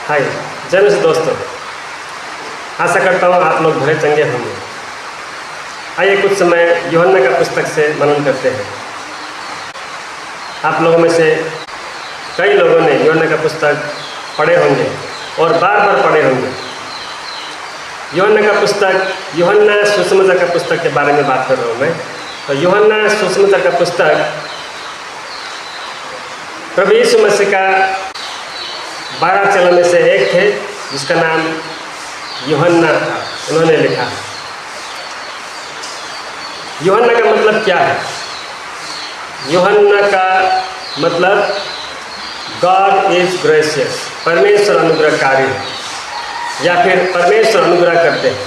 हाय, जय मसीह दोस्तों। आशा करता हूँ आप लोग भले चंगे होंगे। आइए कुछ समय यूहन्ना का पुस्तक से मनन करते हैं। आप लोगों में से कई लोगों ने यूहन्ना का पुस्तक पढ़े होंगे और बार बार पढ़े होंगे। यूहन्ना का पुस्तक, यूहन्ना सुसमाचार का पुस्तक के बारे में बात कर रहा हूँ मैं। तो यूहन्ना सुसमाचार का पुस्तक प्रभु यीशु मसीह का 12 चेलों में से एक थे, जिसका नाम यूहन्ना था। उन्होंने लिखा। यूहन्ना का मतलब क्या है? यूहन्ना का मतलब गॉड इज ग्रेसियस, परमेश्वर अनुग्रहकारी है, या फिर परमेश्वर अनुग्रह करते हैं।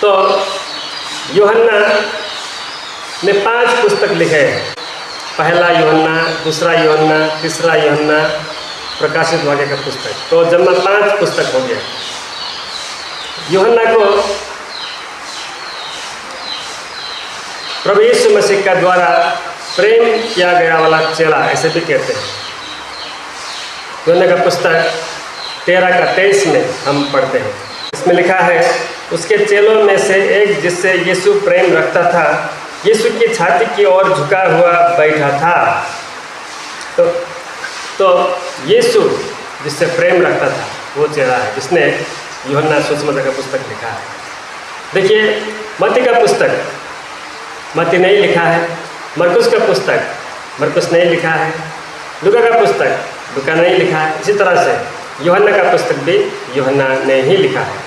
तो यूहन्ना ने 5 पुस्तक लिखे हैं। पहला यूहन्ना, दूसरा यूहन्ना, तीसरा यूहन्ना, प्रकाशित वाक्य का पुस्तक। तो जमा 5 पुस्तक हो गया। यूहन्ना को प्रभु यीशु मसीह का द्वारा प्रेम किया गया वाला चेला, ऐसे भी कहते हैं। यूहन्ना का पुस्तक 13 का 23 में हम पढ़ते हैं। इसमें लिखा है, उसके चेलों में से एक जिससे यीशु प्रेम रखता था, यीशु की छाती की ओर झुका हुआ बैठा था। तो यीशु जिससे प्रेम रखता था वो चेला है जिसने यूहन्ना सुसमाचार का पुस्तक लिखा है। देखिए, मत्ती का पुस्तक मत्ती नहीं लिखा है, मरकुस का पुस्तक मरकुस नहीं लिखा है, लूका का पुस्तक लूका नहीं लिखा है। इसी तरह से यूहन्ना का पुस्तक भी यूहन्ना ने ही लिखा है।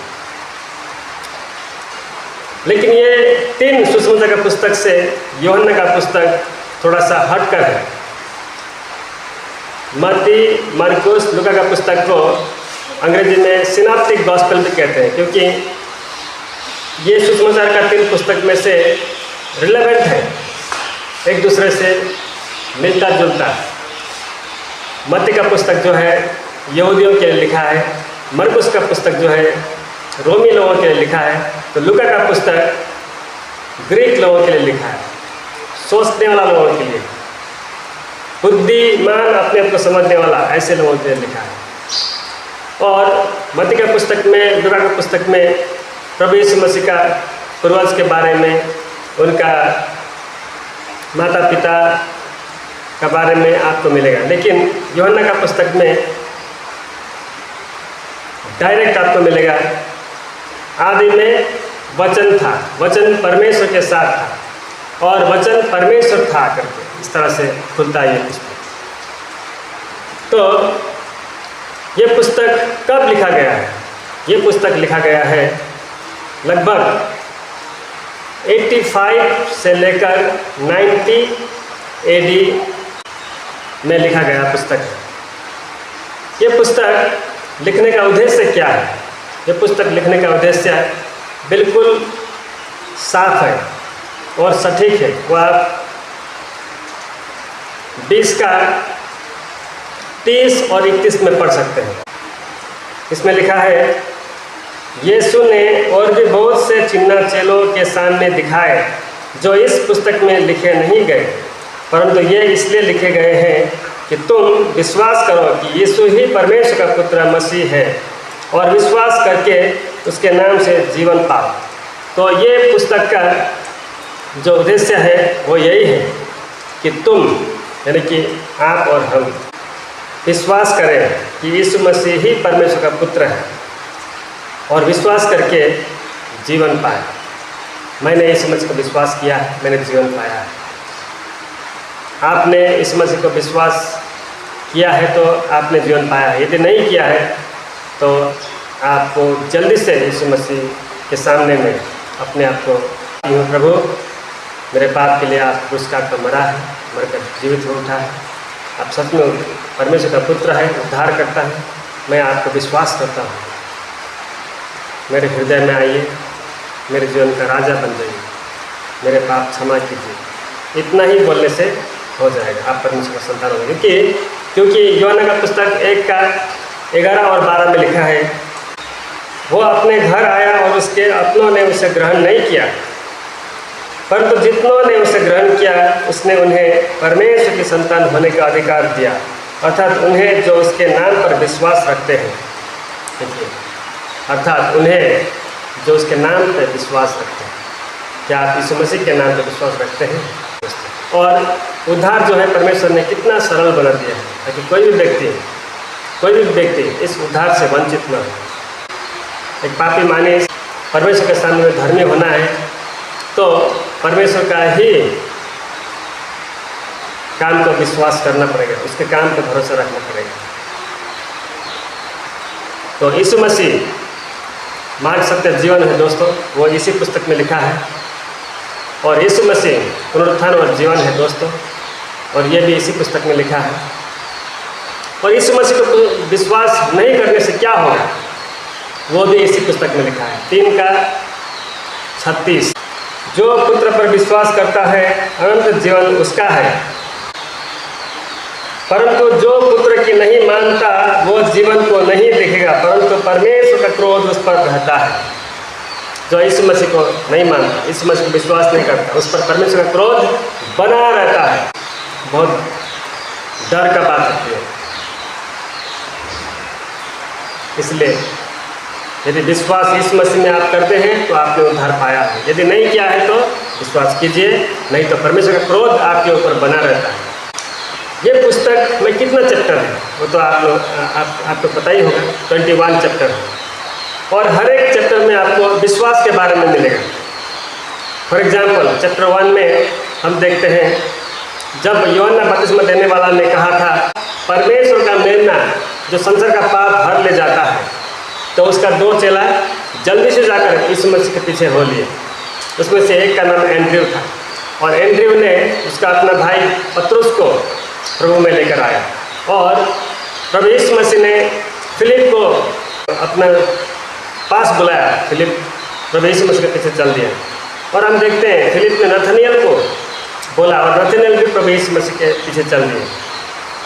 लेकिन ये 3 सुसमाचार का पुस्तक से यूहन्ना का पुस्तक थोड़ा सा हटकर है। मत्ती, मरकुस, लूका का पुस्तक को अंग्रेजी में सिनॉप्टिक गॉस्पेल भी कहते हैं, क्योंकि ये सुसमाचार का 3 पुस्तक में से रिलेवेंट है, एक दूसरे से मिलता जुलता। मत्ती का पुस्तक जो है यहूदियों के लिए लिखा है, मरकुस का पुस्तक जो है रोमी लोगों के लिए लिखा है, तो लूका का पुस्तक ग्रीक लोगों के लिए लिखा है, सोचने वाला लोगों के लिए, बुद्धिमान, अपने आप को समझने वाला, ऐसे लोगों के लिए लिखा है। और मत्ती का पुस्तक में, लूका का पुस्तक में प्रभु यीशु मसीह का पूर्वज के बारे में, उनका माता पिता का बारे में आपको मिलेगा। लेकिन यूहन्ना का पुस्तक में डायरेक्ट आपको मिलेगा, आदि में वचन था, वचन परमेश्वर के साथ था और वचन परमेश्वर था करके इस तरह से खुलता है ये पुस्तक। तो ये पुस्तक कब लिखा गया है? ये पुस्तक लिखा गया है लगभग 85 से लेकर 90 AD में लिखा गया पुस्तक है। ये पुस्तक लिखने का उद्देश्य क्या है? ये पुस्तक लिखने का उद्देश्य बिल्कुल साफ है और सटीक है। वो आप 20 का 30 और 31 में पढ़ सकते हैं। इसमें लिखा है, यीशु ने और भी बहुत से चिन्ह चेलों के सामने दिखाए जो इस पुस्तक में लिखे नहीं गए, परंतु ये इसलिए लिखे गए हैं कि तुम विश्वास करो कि यीशु ही परमेश्वर का पुत्र मसीह है और विश्वास करके उसके नाम से जीवन पाओ। तो ये पुस्तक का जो उद्देश्य है वो यही है कि तुम, यानी कि आप और हम, विश्वास करें कि यीशु मसीह ही परमेश्वर का पुत्र है और विश्वास करके जीवन पाए। मैंने यीशु मसीह को विश्वास किया है, मैंने जीवन पाया है। आपने यीशु मसीह को विश्वास किया है तो आपने जीवन पाया है। यदि नहीं किया है तो आपको जल्दी से यीशु मसीह के सामने में अपने आप को, प्रभु मेरे पाप के लिए आप पुरस्कार पर मरा है, मरकर जीवित हो उठा है, आप सच में परमेश्वर का पुत्र है, उद्धार करता है, मैं आपको विश्वास करता हूँ, मेरे हृदय में आइए, मेरे जीवन का राजा बन जाइए, मेरे पाप क्षमा कीजिए। इतना ही बोलने से हो जाएगा, आप परमेश्वर का संतान होंगे। क्योंकि यूहन्ना का पुस्तक 1 का 11 और 12 में लिखा है, वो अपने घर आया और उसके अपनों ने उसे ग्रहण नहीं किया, परंतु जितनों ने उसे ग्रहण किया उसने उन्हें परमेश्वर की संतान होने का अधिकार दिया, अर्थात उन्हें जो उसके नाम पर विश्वास रखते हैं। देखिए, अर्थात उन्हें जो उसके नाम पर विश्वास रखते हैं। क्या आप यीशु मसीह के नाम पर विश्वास रखते हैं? और उद्धार जो है परमेश्वर ने कितना सरल बना दिया है ताकि कोई भी व्यक्ति इस उद्धार से वंचित न हो। एक पापी माने परमेश्वर के सामने में धर्मी होना है तो परमेश्वर का ही काम को विश्वास करना पड़ेगा, उसके काम पर भरोसा रखना पड़ेगा। तो यीशु मसीह मार्ग सत्य जीवन है दोस्तों, वो इसी पुस्तक में लिखा है। और यीशु मसीह पुनरुत्थान और जीवन है दोस्तों, और ये भी इसी पुस्तक में लिखा है। और यीशु मसीह को विश्वास नहीं करने से क्या होगा, वो भी इसी पुस्तक में लिखा है। 3:36 जो पुत्र पर विश्वास करता है अनंत जीवन उसका है, परंतु जो पुत्र की नहीं मानता वो जीवन को नहीं देखेगा, परंतु परमेश्वर का क्रोध उस पर रहता है। जो यीशु मसीह को नहीं मानता, यीशु मसीह को विश्वास नहीं करता, उस पर परमेश्वर का क्रोध बना रहता है। बहुत डर का बात होती है। इसलिए यदि विश्वास यीशु मसीह में आप करते हैं तो आपने उद्धार पाया है। यदि नहीं किया है तो विश्वास कीजिए, नहीं तो परमेश्वर का क्रोध आपके ऊपर बना रहता है। ये पुस्तक में कितना चैप्टर है वो तो आपको पता ही होगा, 21 चैप्टर है। और हर एक चैप्टर में आपको विश्वास के बारे में मिलेगा। फॉर एग्जाम्पल चैप्टर 1 में हम देखते हैं जब यूहन्ना बपतिस्मा देने वाला ने कहा था परमेश्वर का मेमना जो संसार का पाप भर ले जाता है, तो उसका 2 चेला जल्दी से जाकर यीशु मसीह के पीछे हो लिए। उसमें से एक का नाम एंड्रयू था, और एंड्रयू ने उसका अपना भाई पतरस को प्रभु में लेकर आया। और प्रभु यीशु मसीह ने फिलिप को अपना पास बुलाया। फिलिप प्रभु यीशु मसीह के पीछे चल दिया। और हम देखते हैं फिलिप ने नथानिएल को बोला, और नथानिएल भी प्रभु यीशु मसीह के पीछे चल दिए।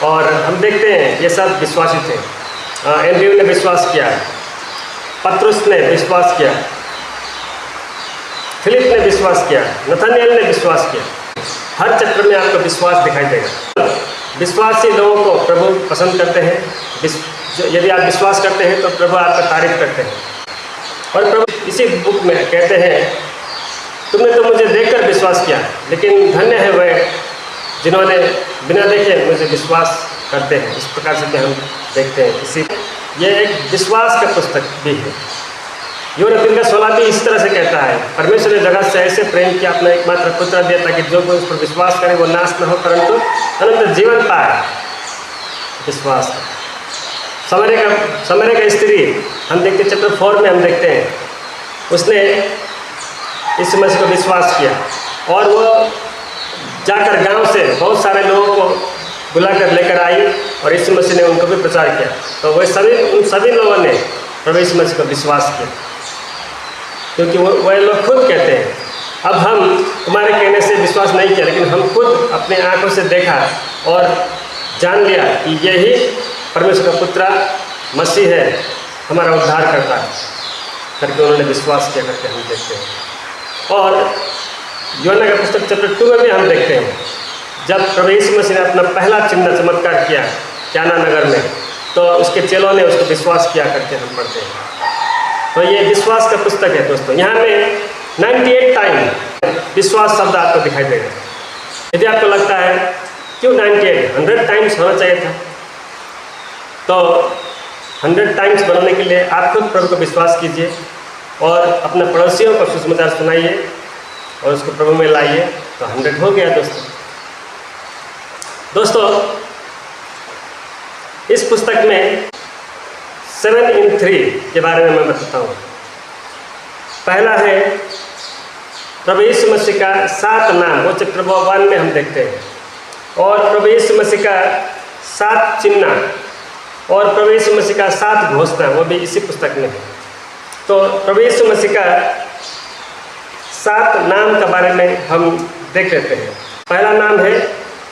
और हम देखते हैं ये सब विश्वासी थे। एंड्रयू ने विश्वास किया, पतरस ने विश्वास किया, फिलिप ने विश्वास किया, नथानिएल ने विश्वास किया। हर चैप्टर में आपको विश्वास दिखाई देगा। विश्वासी लोगों को प्रभु पसंद करते हैं। यदि आप विश्वास करते हैं तो प्रभु आपका तारीफ करते हैं। और प्रभु इसी बुक में कहते हैं तुमने तो मुझे देखकर विश्वास किया, लेकिन धन्य है वह जिन्होंने बिना देखे मुझे विश्वास करते हैं। इस प्रकार से हम देखते हैं। ये एक विश्वास का पुस्तक भी है। यूहन्ना 3:16 भी इस तरह से कहता है परमेश्वर ने जगत से ऐसे प्रेम किया अपना एकमात्र पुत्र दिया ताकि जो कोई उस पर विश्वास करे वो नाश न हो परंतु अनंत जीवन पाए। विश्वास समर्या का स्त्री हम देखते चैप्टर 4 में हम देखते हैं उसने यीशु मसीह को विश्वास किया, और वो जाकर गांव से बहुत सारे लोगों को बुलाकर लेकर आई, और यीशु मसीह ने उनको भी प्रचार किया। तो उन सभी लोगों ने प्रभु यीशु मसीह को विश्वास किया, क्योंकि वह लोग खुद कहते हैं अब हम तुम्हारे कहने से विश्वास नहीं किया, लेकिन हम खुद अपने आंखों से देखा और जान लिया कि यही परमेश्वर का पुत्र मसीह है, हमारा उद्धार करता है करके उन्होंने विश्वास किया करके हम देखते हैं। और यूहन्ना का पुस्तक चैप्टर 2 में भी हम देखते हैं जब प्रभु यीशु मसीह ने अपना पहला चिन्ह चमत्कार किया क्याना नगर में, तो उसके चेलों ने उसको विश्वास किया करके हम पढ़ते हैं। तो ये विश्वास का पुस्तक है दोस्तों। यहाँ में 98 टाइम विश्वास शब्द आपको दिखाई देगा। यदि आपको लगता है क्यों 98, 100 टाइम्स होना चाहिए था, तो 100 टाइम्स बनाने के लिए आप खुद प्रभु को विश्वास कीजिए और अपने पड़ोसियों को सुसमाचार सुनाइए और उसको प्रभु में लाइए, तो 100 हो गया दोस्तों। इस पुस्तक में 7 in 3 के बारे में मैं बताता हूँ। पहला है प्रभु यीशु मसीह का 7 नाम, वो चैप्टर 1 में हम देखते हैं, और प्रभु यीशु मसीह का 7 चिन्ह और प्रभु यीशु मसीह का 7 घोषणा, वो भी इसी पुस्तक में है। तो प्रभु यीशु मसीह का 7 नाम के बारे में हम देख लेते हैं। पहला नाम है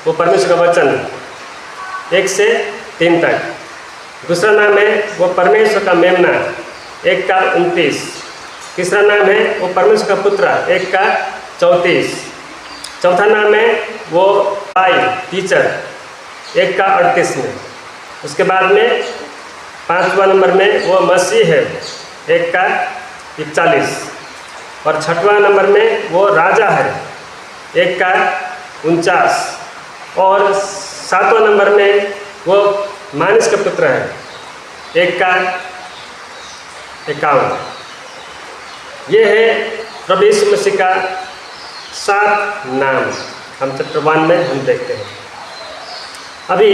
वो परमेश्वर का वचन 1 से 3 तक। दूसरा नाम है वो परमेश्वर का मेमना 1 का 29। तीसरा नाम है वो परमेश्वर का पुत्र 1 का 34। चौथा नाम है वो टीचर 1 का 38 में। उसके बाद में 5वां नंबर में वो मसीह है, 1 का 41। और 6वां नंबर में वो राजा है, 1 का 49। और 7वां नंबर में वो मानिस का पुत्र है, 1 का 51। ये है प्रभु यीशु मसीह का 7 नाम हम चैप्टर 1 में हम देखते हैं। अभी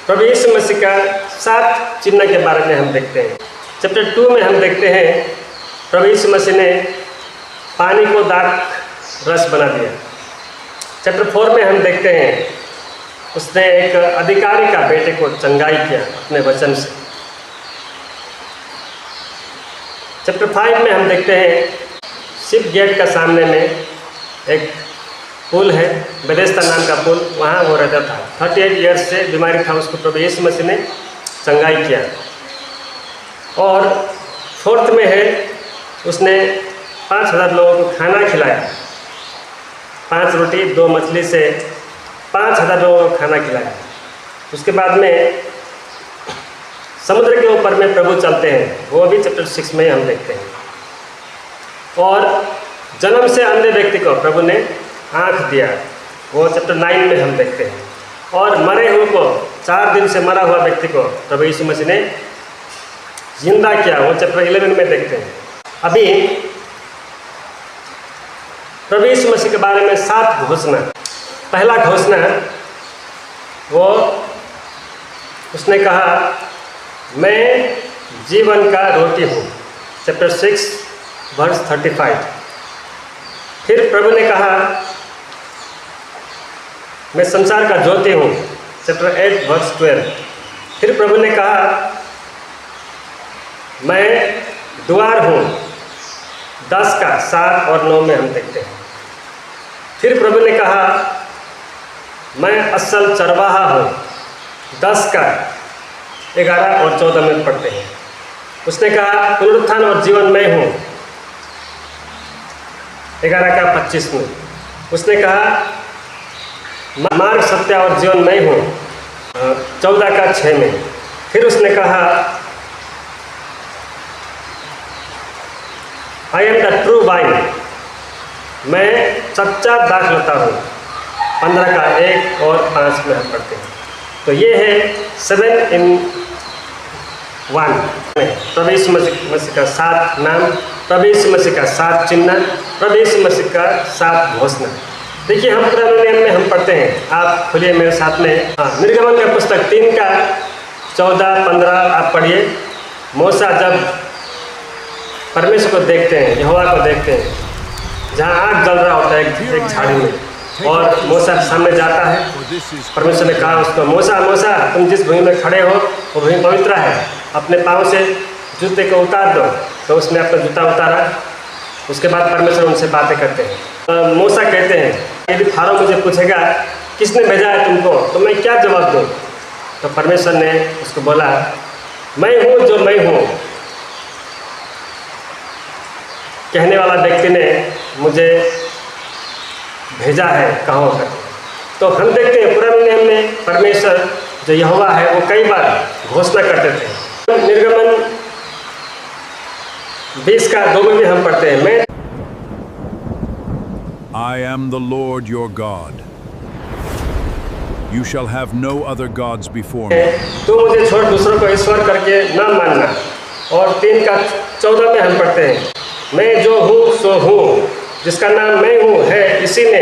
प्रभु यीशु मसीह का 7 चिन्ह के बारे में हम देखते हैं। चैप्टर 2 में हम देखते हैं प्रभु यीशु मसीह ने पानी को दाख रस बना दिया। चैप्टर 4 में हम देखते हैं उसने एक अधिकारी का बेटे को चंगाई किया अपने वचन से। चैप्टर 5 में हम देखते हैं शिप गेट का सामने में एक पुल है, बेथेस्दा नाम का पुल, वहाँ वो रहता था। 38 ईयर्स से बीमारी था उसको, प्रभु यीशु मसीह ने चंगाई किया। और 4th में है उसने 5000 लोगों को खाना खिलाया। 5 रोटी 2 मछली से 5000 लोगों को खाना खिलाया। उसके बाद में समुद्र के ऊपर में प्रभु चलते हैं, वो भी चैप्टर 6 में हम देखते हैं। और जन्म से अंधे व्यक्ति को प्रभु ने आँख दिया, वो चैप्टर 9 में हम देखते हैं। और मरे हुए को 4 दिन से मरा हुआ व्यक्ति को प्रभु यीशु मसीह ने जिंदा किया, वो चैप्टर 11 में देखते हैं। अभी प्रभु यीशु मसीह के बारे में 7 घोषणा। पहला घोषणा वो उसने कहा मैं जीवन का रोटी हूँ, चैप्टर 6 वर्स 35। फिर प्रभु ने कहा मैं संसार का ज्योति हूँ, चैप्टर 8 वर्स 12। फिर प्रभु ने कहा मैं द्वार हूँ, 10 का 7 और 9 में हम देखते हैं। फिर प्रभु ने कहा मैं असल चरवाहा हूँ, 10 का 11 और 14 में पढ़ते हैं। उसने कहा पुनरुत्थान और जीवन मैं हूँ, 11 का 25 में। उसने कहा मार्ग सत्य और जीवन मैं हूँ, 14 का 6 में। फिर उसने कहा I am the true wine, मैं सच्चा दाखलता हूँ, 15 का 1 और 5 में हम पढ़ते हैं। तो ये है 7 in 1 प्रभु यीशु मसीह का 7 नाम, प्रभु यीशु मसीह का 7 चिन्ह, प्रभु यीशु मसीह का 7 घोषणा। देखिए हम पुराने नियम में हम पढ़ते हैं, आप खोलिए मेरे साथ में। निर्गमन का पुस्तक 3 का 14-15 आप पढ़िए। मूसा जब परमेश्वर को देखते हैं, यहोवा को देखते हैं, जहाँ आग जल रहा होता है एक झाड़ी में, और मूसा सामने जाता है। परमेश्वर ने कहा उसको मूसा मूसा तुम जिस भूमि में खड़े हो वो भूमि पवित्र है, अपने पाँव से जूते को उतार दो। तो उसने अपना जूता उतारा। उसके बाद परमेश्वर उनसे बातें करते हैं। मूसा कहते हैं यदि फारो मुझे पूछेगा किसने भेजा है तुमको, तो मैं क्या जवाब दूँ? तो परमेश्वर ने उसको बोला मैं हूँ जो मैं हूँ। कहने वाला व्यक्ति ने मुझे भेजा है कहो कर। तो हम देखते हैं पुराने नियम में परमेश्वर जो यहोवा है वो कई बार घोषणा करते थे। निर्गमन 20 का 2 में भी हम पढ़ते हैं मैं I am the Lord your God. You shall have no other gods before me. तू मुझे छोड़ दूसरों को ईश्वर करके न मानना। और 3 का 14 में हम पढ़ते हैं मैं जो हूँ सो हूँ, जिसका नाम मैं हूँ है, इसी ने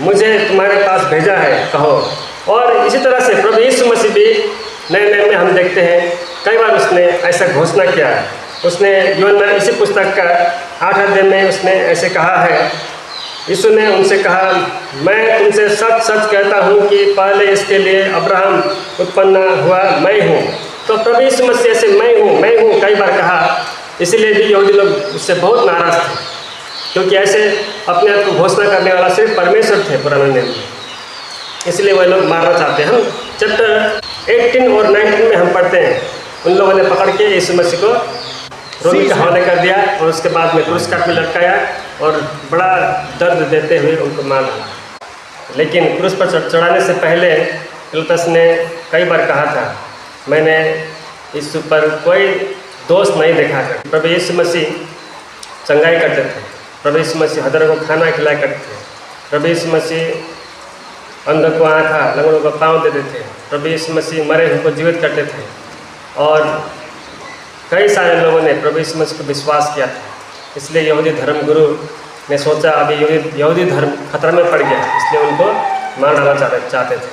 मुझे तुम्हारे पास भेजा है कहो। और इसी तरह से प्रभु यीशु मसीह भी नए नियम में हम देखते हैं कई बार उसने ऐसा घोषणा किया है। उसने यूहन्ना इसी पुस्तक का 8 अध्याय में उसने ऐसे कहा है, यीशु ने उनसे कहा मैं तुमसे सच सच कहता हूँ कि पहले इसके लिए अब्राहम उत्पन्न हुआ मैं हूँ। तो प्रभु यीशु मसीह से मैं हूँ कई बार कहा, इसीलिए भी यहूदी लोग उससे बहुत नाराज थे, क्योंकि ऐसे अपने आप को घोषणा करने वाला सिर्फ परमेश्वर थे पुराने नियम में, इसलिए वह लोग मारना चाहते हैं। हम चैप्टर 18 और 19 में हम पढ़ते हैं उन लोगों ने पकड़ के यीशु मसीह को रोमी के हवाले कर दिया और उसके बाद में क्रूस काट में लटकाया और बड़ा दर्द देते हुए उनको मार डाला। लेकिन क्रूस पर चढ़ाने से पहले पिलातस ने कई बार कहा था मैंने यीशु पर कोई दोष नहीं देखा करते। प्रभु यीशु मसीह चंगाई करते थे, प्रभु यीशु मसीह हदरों को खाना खिलाया करते थे, प्रभु यीशु मसीह अंधों को आँखा, लंगड़ों को पाँव देते थे, प्रभु यीशु मसीह मरे हुए को जीवित करते थे। और कई सारे लोगों ने प्रभु यीशु मसीह को विश्वास किया था। इसलिए यहूदी धर्म गुरु ने सोचा अभी यहूदी धर्म खतरा में पड़ गया, इसलिए उनको मार डालना चाहते थे।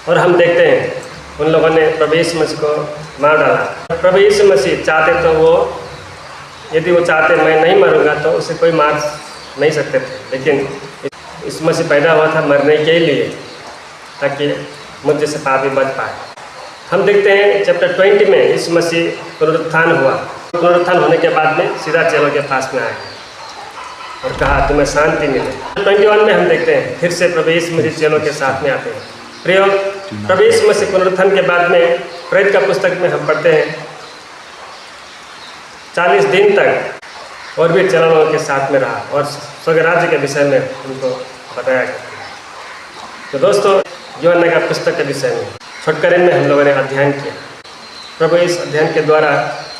और हम देखते हैं उन लोगों ने प्रभु यीशु मसीह को मार डाला। प्रभु यीशु मसीह चाहते तो वो, यदि वो चाहते मैं नहीं मरूंगा तो उसे कोई मार नहीं सकते थे, लेकिन यीशु मसीह पैदा हुआ था मरने के लिए, ताकि मुझ जैसे पापी बच पाए। हम देखते हैं चैप्टर 20 में यीशु मसीह पुनरुत्थान हुआ। पुनरुत्थान होने के बाद में सीधा चेलों के पास में आए और कहा तुम्हें शांति मिले। 21 में हम देखते हैं फिर से प्रभु यीशु मसीह चेलों के साथ में आते हैं। प्रियो, प्रभु यीशु मसीह पुनरुत्थान के बाद में प्रेरित का पुस्तक में हम पढ़ते हैं 40 दिन तक और भी चेलों के साथ में रहा और स्वर्ग राज्य के विषय में उनको बताया गया। तो दोस्तों, यूहन्ना का पुस्तक के विषय में छुटकारे में हम लोगों ने अध्ययन किया। प्रभु इस अध्ययन के द्वारा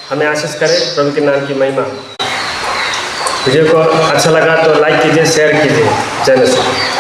हमें आशीष करे, प्रभु के नाम की महिमा। वीडियो को अच्छा लगा तो लाइक कीजिए, शेयर कीजिए। जय मसीह।